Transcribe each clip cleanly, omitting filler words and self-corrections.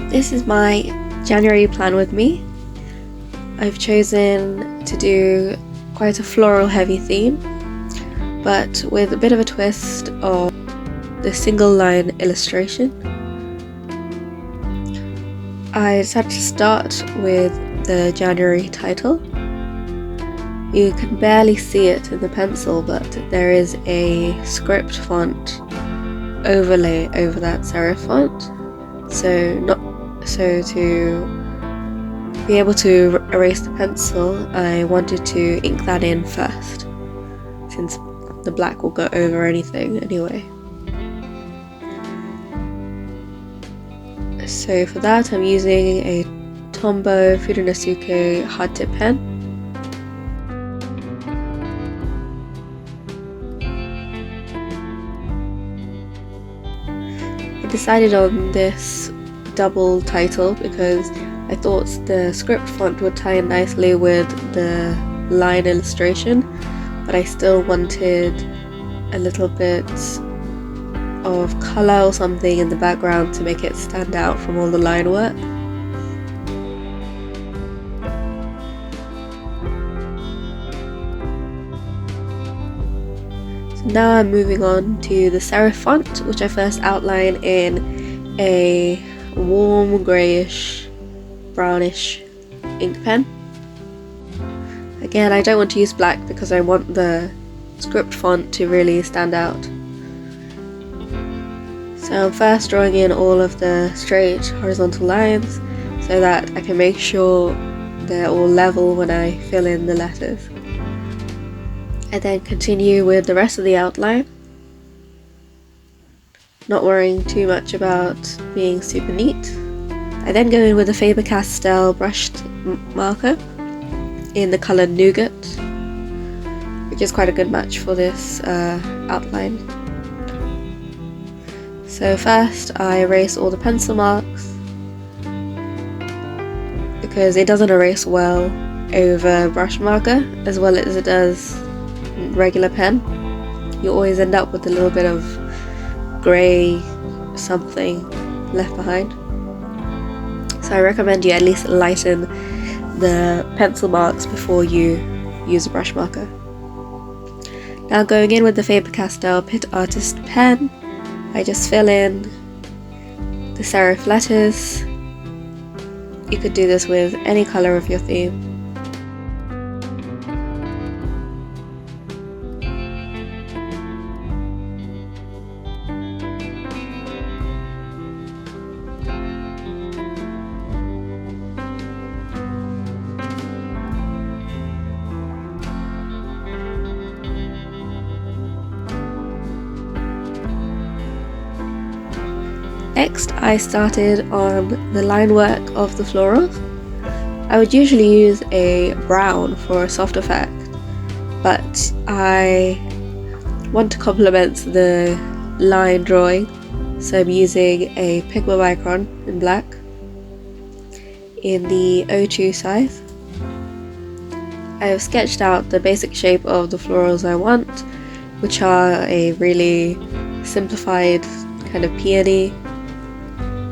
This is my January plan with me. I've chosen to do quite a floral heavy theme, but with a bit of a twist of the single line illustration. I decided to start with the January title. You can barely see it in the pencil, but there is a script font overlay over that serif font. So to be able to erase the pencil, I wanted to ink that in first, since the black will go over anything anyway. So for that, I'm using a Tombow Fudonosuke hard tip pen. I decided on this double title because I thought the script font would tie in nicely with the line illustration, but I still wanted a little bit of colour or something in the background to make it stand out from all the line work. So now I'm moving on to the serif font, which I first outline in a warm greyish brownish ink pen. Again, I don't want to use black because I want the script font to really stand out. So I'm first drawing in all of the straight horizontal lines so that I can make sure they're all level when I fill in the letters. I then continue with the rest of the outline, not worrying too much about being super neat. I then go in with a Faber-Castell brushed marker in the colour Nougat, which is quite a good match for this outline. So first I erase all the pencil marks because it doesn't erase well over brush marker as well as it does regular pen. You always end up with a little bit of grey something left behind. So I recommend you at least lighten the pencil marks before you use a brush marker. Now going in with the Faber-Castell Pitt Artist pen, I just fill in the serif letters. You could do this with any colour of your theme. Next, I started on the line work of the florals. I would usually use a brown for a soft effect, but I want to complement the line drawing, so I'm using a Pigma Micron in black in the O2 size. I have sketched out the basic shape of the florals I want, which are a really simplified kind of peony.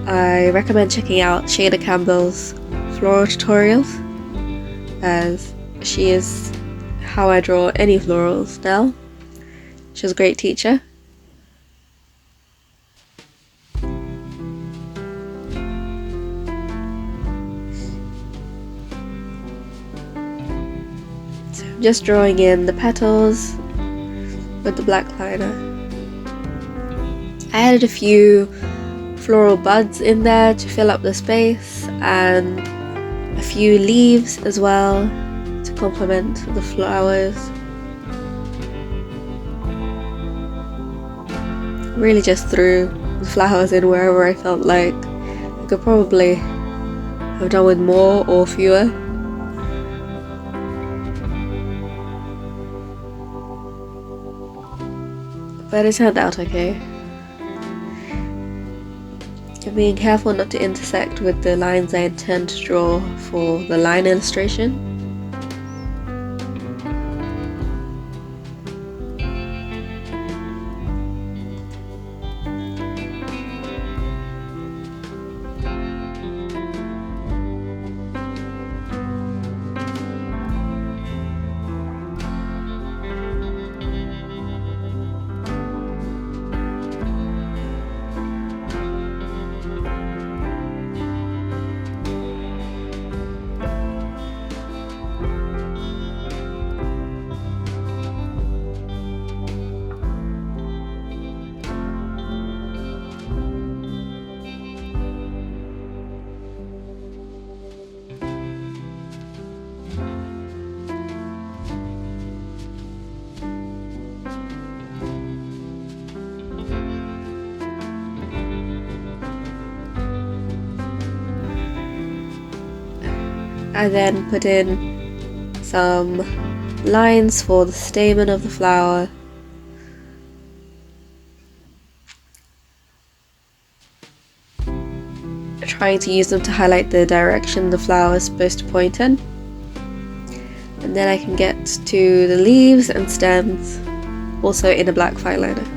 I recommend checking out Shada Campbell's floral tutorials, as she is how I draw any florals now. She's a great teacher. So I'm just drawing in the petals with the black liner. I added a few floral buds in there to fill up the space, and a few leaves as well to complement the flowers. Really just threw the flowers in wherever I felt like. I could probably have done with more or fewer. But it turned out okay. I'm being careful not to intersect with the lines I intend to draw for the line illustration. I then put in some lines for the stamen of the flower, trying to use them to highlight the direction the flower is supposed to point in. And then I can get to the leaves and stems, also in a black fine liner.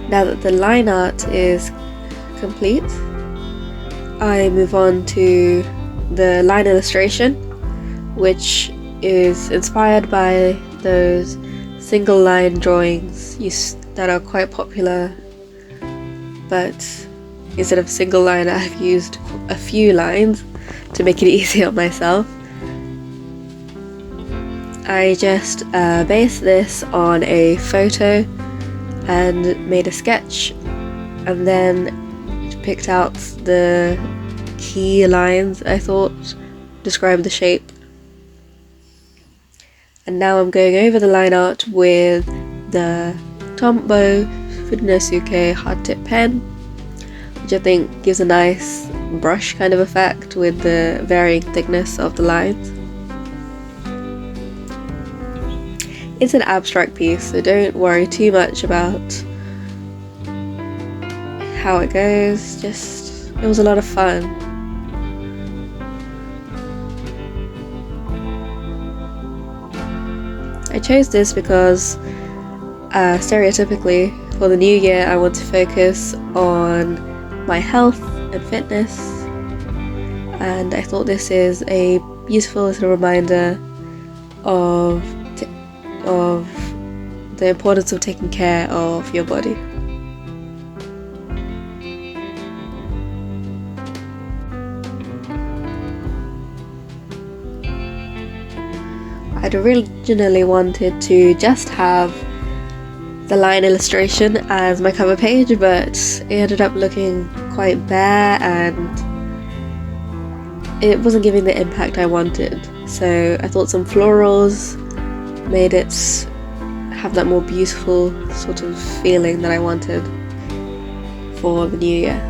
Now that the line art is complete, I move on to the line illustration, which is inspired by those single line drawings that are quite popular, but instead of single line I've used a few lines to make it easier on myself. I just based this on a photo and made a sketch, and then picked out the key lines I thought described the shape. And now I'm going over the line art with the Tombow Fudenosuke hard tip pen, which I think gives a nice brush kind of effect with the varying thickness of the lines. It's an abstract piece, so don't worry too much about how it goes, it was a lot of fun. I chose this because stereotypically for the new year I want to focus on my health and fitness, and I thought this is a beautiful little reminder of the importance of taking care of your body. I'd originally wanted to just have the line illustration as my cover page, but it ended up looking quite bare and it wasn't giving the impact I wanted. So I thought some florals made it have that more beautiful sort of feeling that I wanted for the new year.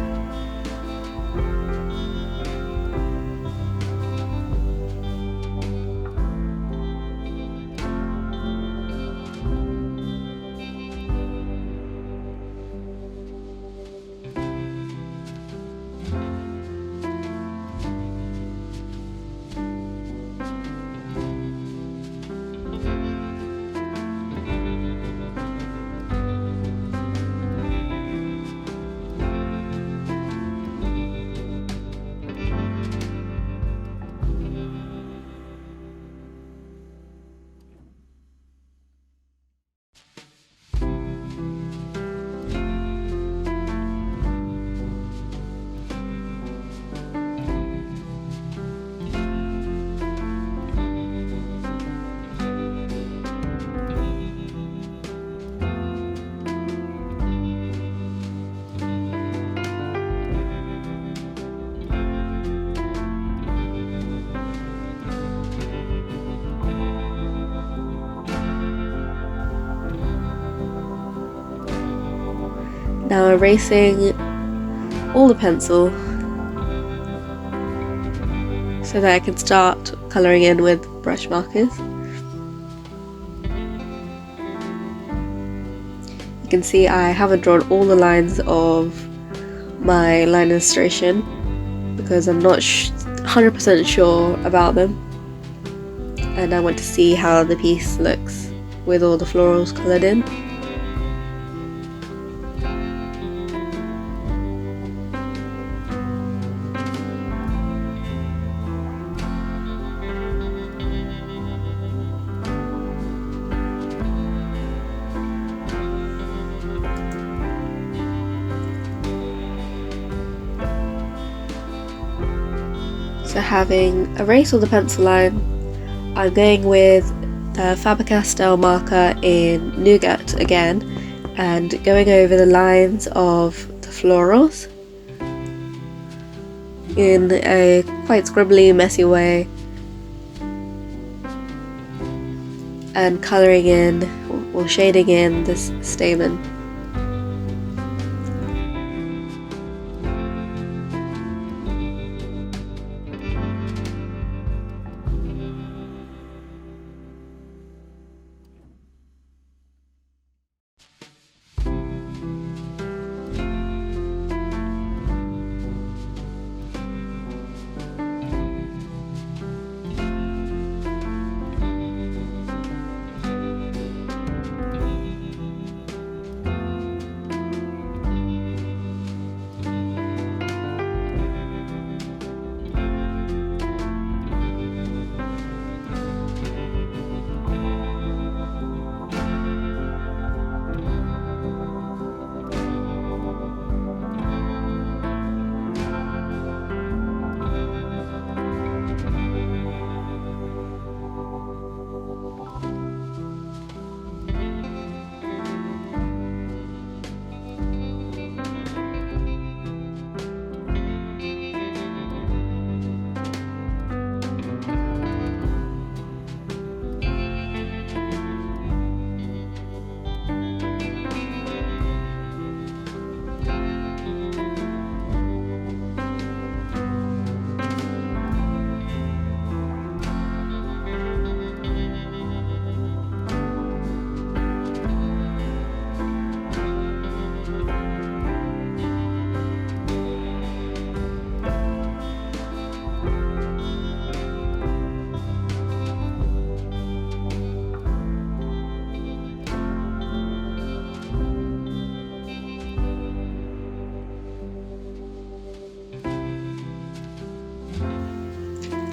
Now erasing all the pencil so that I can start colouring in with brush markers. You You can see I haven't drawn all the lines of my line illustration because I'm not 100% sure about them, and I want to see how the piece looks with all the florals coloured in. So having erased all the pencil line, I'm going with a Faber-Castell marker in Nougat again and going over the lines of the florals in a quite scribbly, messy way, and colouring in or shading in this stamen.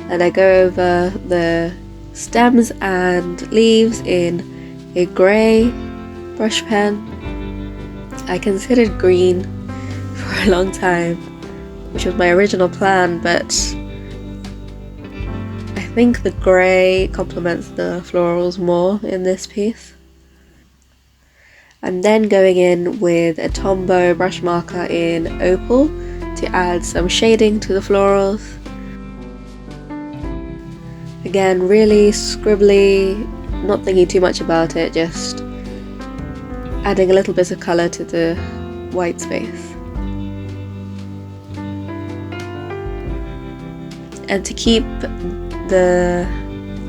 And I go over the stems and leaves in a grey brush pen. I considered green for a long time, which was my original plan, but I think the grey complements the florals more in this piece. I'm then going in with a Tombow brush marker in Opal to add some shading to the florals. Again, really scribbly, not thinking too much about it, just adding a little bit of colour to the white space. And to keep the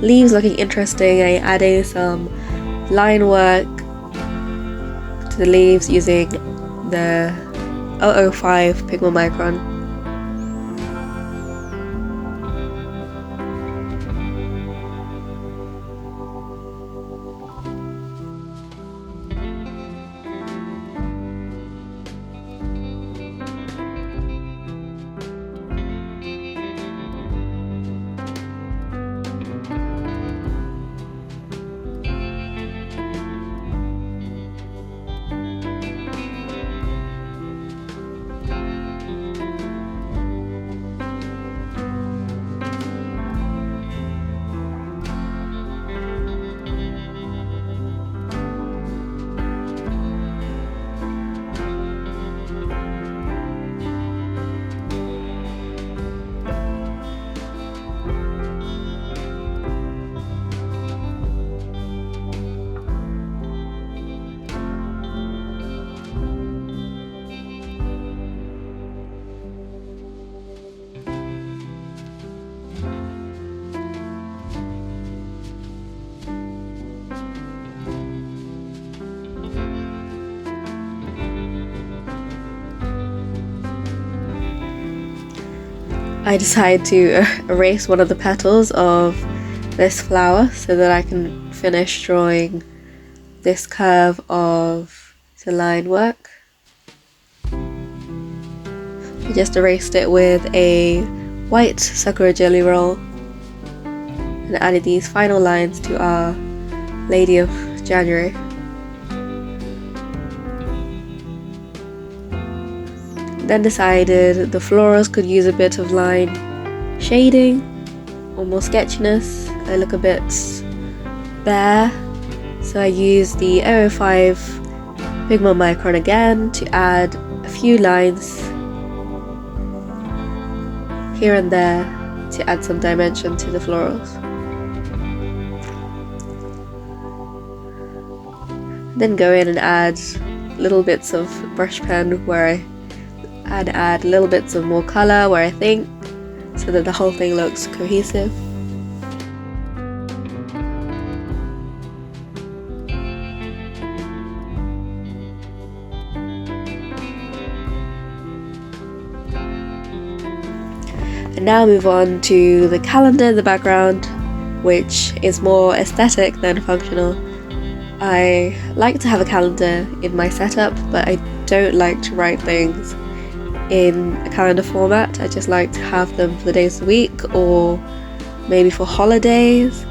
leaves looking interesting, I added some line work to the leaves using the 005 Pigment Micron. I decide to erase one of the petals of this flower so that I can finish drawing this curve of the line work. I just erased it with a white Sakura jelly roll and added these final lines to our Lady of January. Then decided the florals could use a bit of line shading or more sketchiness. I look a bit bare, so I used the 005 Pigment Micron again to add a few lines here and there to add some dimension to the florals. Then go in and add little bits of brush pen where I add little bits of more colour where I think, so that the whole thing looks cohesive. And now move on to the calendar in the background, which is more aesthetic than functional. I like to have a calendar in my setup, but I don't like to write things in a calendar format. I just like to have them for the days of the week or maybe for holidays.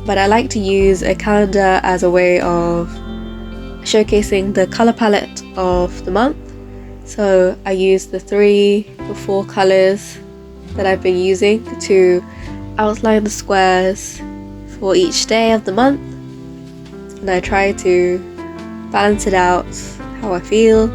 But I like to use a calendar as a way of showcasing the colour palette of the month. So I use the 3 or 4 colours that I've been using to outline the squares for each day of the month, and I try to balance it out how I feel.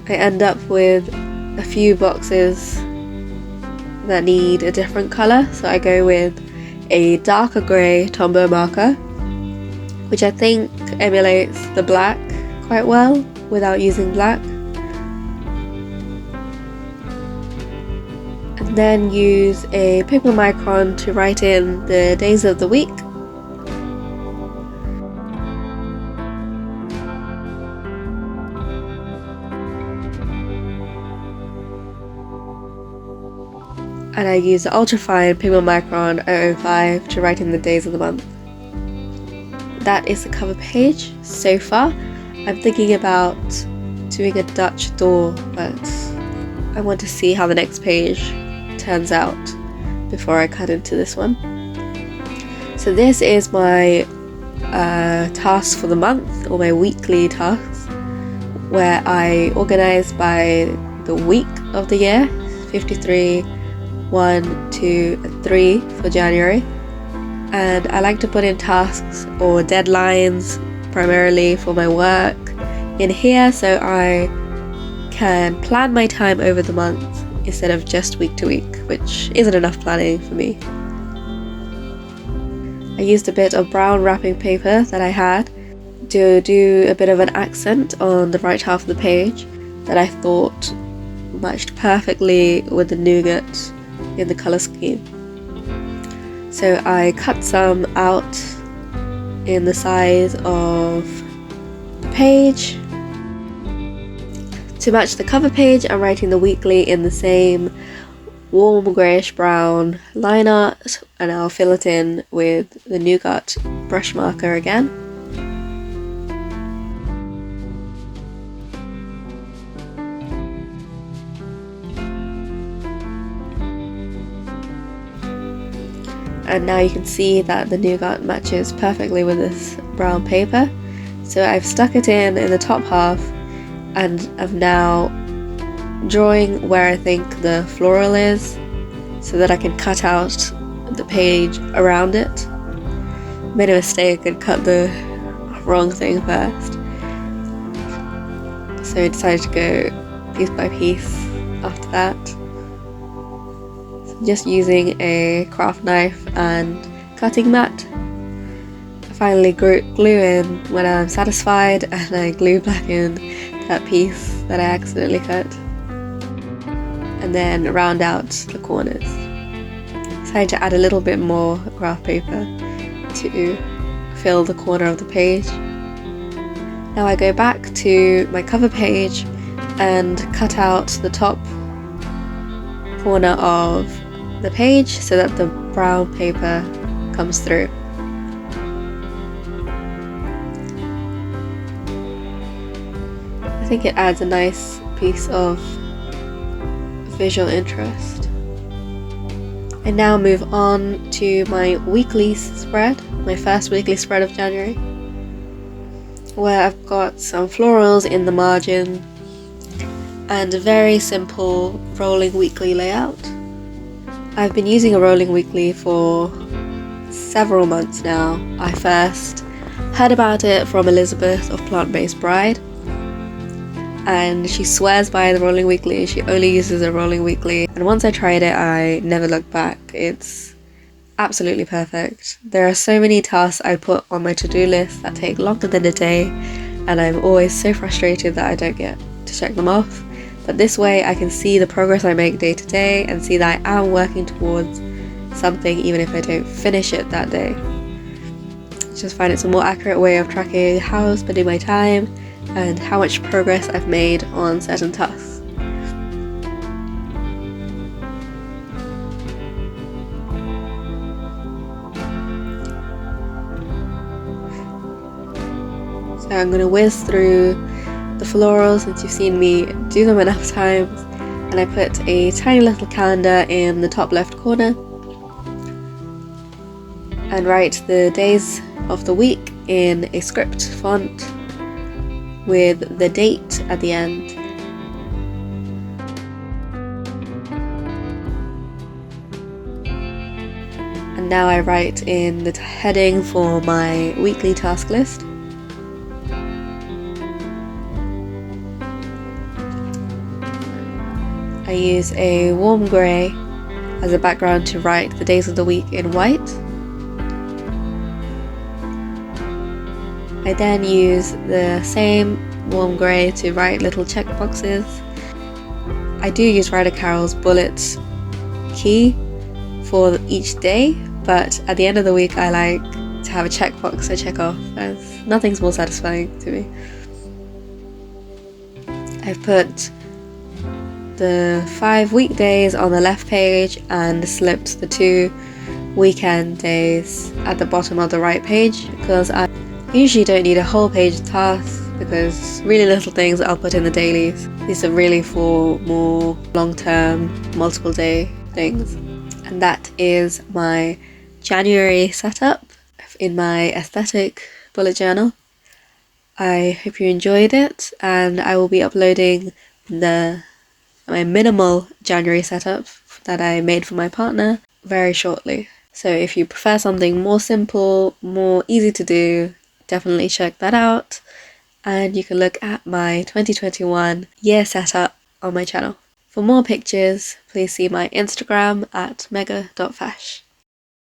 I end up with a few boxes that need a different colour, so I go with a darker grey Tombow marker, which I think emulates the black quite well without using black. And then use a Pigment Micron to write in the days of the week. And I use the ultrafine Pigment Micron 005 to write in the days of the month. That is the cover page so far. I'm thinking about doing a Dutch door, but I want to see how the next page turns out before I cut into this one. So this is my task for the month, or my weekly tasks, where I organize by the week of the year, 53, 1, 2, 3 for January. And I like to put in tasks or deadlines primarily for my work in here, so I can plan my time over the month instead of just week to week, which isn't enough planning for me. I used a bit of brown wrapping paper that I had to do a bit of an accent on the right half of the page that I thought matched perfectly with the nougat in the colour scheme. So I cut some out in the size of the page. To match the cover page, I'm writing the weekly in the same warm greyish brown line art, and I'll fill it in with the nougat brush marker again. And now you can see that the nougat matches perfectly with this brown paper. So I've stuck it in the top half, and I'm now drawing where I think the floral is so that I can cut out the page around it. Made a mistake and cut the wrong thing first. So I decided to go piece by piece after that. Just using a craft knife and cutting mat. I finally glue in when I'm satisfied, and I glue back in that piece that I accidentally cut, and then round out the corners. Decided to add a little bit more graph paper to fill the corner of the page. Now I go back to my cover page and cut out the top corner of the page so that the brown paper comes through. I think it adds a nice piece of visual interest. I now move on to my weekly spread, my first weekly spread of January, where I've got some florals in the margin and a very simple rolling weekly layout. I've been using a rolling weekly for several months now. I first heard about it from Elizabeth of Plant-Based Bride, and she swears by the rolling weekly. She only uses a rolling weekly, and once I tried it, I never looked back. It's absolutely perfect. There are so many tasks I put on my to-do list that take longer than a day, and I'm always so frustrated that I don't get to check them off. But this way I can see the progress I make day to day and see that I am working towards something even if I don't finish it that day. I just find it's a more accurate way of tracking how I'm spending my time and how much progress I've made on certain tasks. So I'm going to whiz through the florals since you've seen me do them enough times, and I put a tiny little calendar in the top left corner and write the days of the week in a script font with the date at the end. And now I write in the heading for my weekly task list. I use a warm grey as a background to write the days of the week in white. I then use the same warm grey to write little check boxes. I do use Ryder Carroll's bullet key for each day, but at the end of the week I like to have a checkbox to check off, as nothing's more satisfying to me. I've put the 5 weekdays on the left page and slipped the 2 weekend days at the bottom of the right page, because I usually don't need a whole page of tasks, because really little things I'll put in the dailies. These are really for more long-term, multiple day things. And that is my January setup in my aesthetic bullet journal. I hope you enjoyed it, and I will be uploading my minimal January setup that I made for my partner very shortly. So if you prefer something more simple, more easy to do, definitely check that out, and you can look at my 2021 year setup on my channel. For more pictures, please see my Instagram at mega.fash.